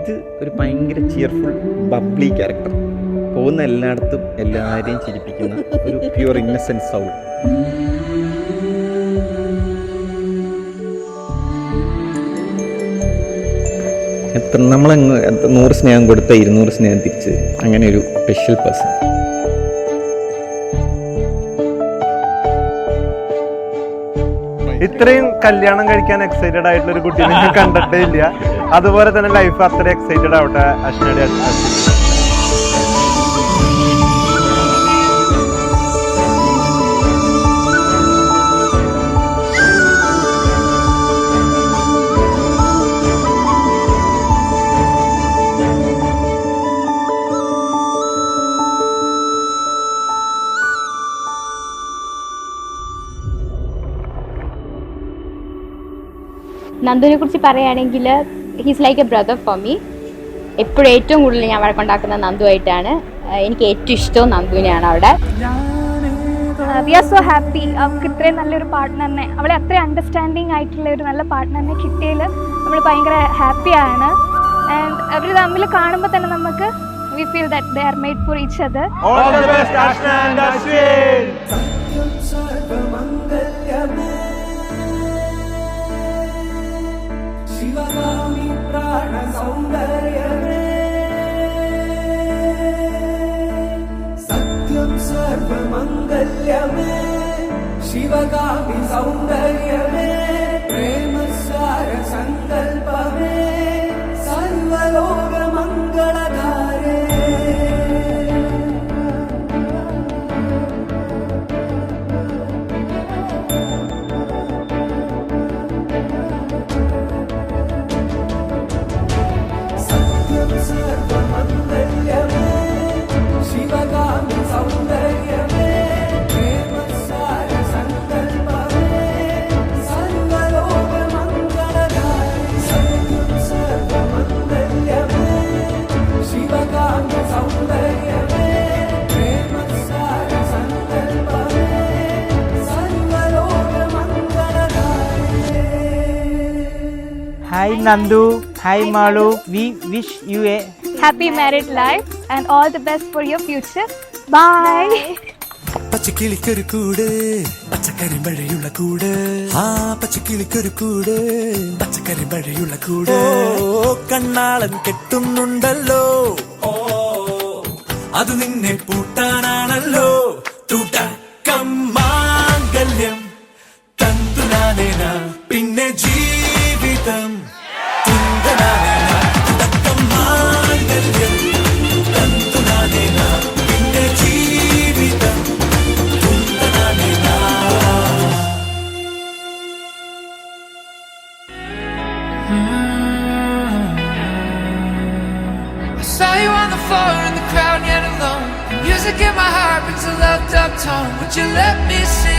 ഇത് ഒരു ഭയങ്കര ചിയർഫുൾ ബബ്ലി ക്യാരക്ടർ. പോകുന്ന എല്ലായിടത്തും എല്ലാവരെയും ചിരിപ്പിക്കുന്ന ഒരു പ്യുവർ ഇന്നസെൻറ്റ് സൗൾ. നമ്മളങ്ങ് 100 സ്നേഹം കൊടുത്ത 200 സ്നേഹം തിരിച്ച്, അങ്ങനെ ഒരു സ്പെഷ്യൽ പേഴ്സൺ. ഇത്രയും കല്യാണം കഴിക്കാൻ എക്സൈറ്റഡ് ആയിട്ടുള്ള ഒരു കുട്ടീനെ ഞാൻ കണ്ടിട്ടേ ഇല്ല. അതുപോലെ തന്നെ ലൈഫ് അത്ര എക്സൈറ്റഡ് ആവട്ടെ അശ്വിനയുടെ. നന്ദുവിനെ കുറിച്ച് പറയുകയാണെങ്കിൽ he's like A brother for me. എപ്പോഴും ഏറ്റവും കൂടുതൽ ഞാൻ വഴക്കുണ്ടാക്കുന്ന നന്ദുവായിട്ടാണ്. എനിക്ക് ഏറ്റവും ഇഷ്ടവും നന്ദുവിനെയാണ് അവിടെ. We are so happy. അവൾക്ക് ഇത്രയും നല്ലൊരു പാർട്ട്ണറിനെ, അവളെ അത്രയും അണ്ടർസ്റ്റാൻഡിങ് ആയിട്ടുള്ള ഒരു നല്ല പാർട്ട്ണറിനെ കിട്ടിയതിൽ നമ്മൾ ഭയങ്കര ഹാപ്പിയാണ്. ആൻഡ് അവർ തമ്മിൽ കാണുമ്പോൾ തന്നെ നമുക്ക് we feel that they are made for each other. All the best Ashna and Ashwin. Shivagami प्राण सौंदर्यमे सत्यं सर्वमंगल्यमे Sivagami सौंदर्यमे प्रेमसार संकल्पमे सर्वलोक मंगलधारे. Hi Nandu, hi Malu, we wish you a happy married life and all the best for your future. Bye. പച്ചക്കിളിക്കൊരു കൂട് പച്ചക്കറി മഴയുള്ള കൂട്, ആ പച്ചക്കിളിക്കൊരു കൂട് പച്ചക്കറി മഴയുള്ള കൂട്. കണ്ണാളൻ കെട്ടുന്നുണ്ടല്ലോ, അത് നിന്നെ പൂട്ടാനാണല്ലോ. തുടക്കം മാംഗല്യം തന്തുനാനേന, പിന്നെ ജീവിതം തുന്തനാനേന. തുടക്കം മാംഗല്യം തന്തുനാനേന, പിന്നെ ജീവിതം തുന്തനാനേന. I saw you on the floor in the crowd yet alone. The music in my heart brings a loved up tone. Would you let me sing?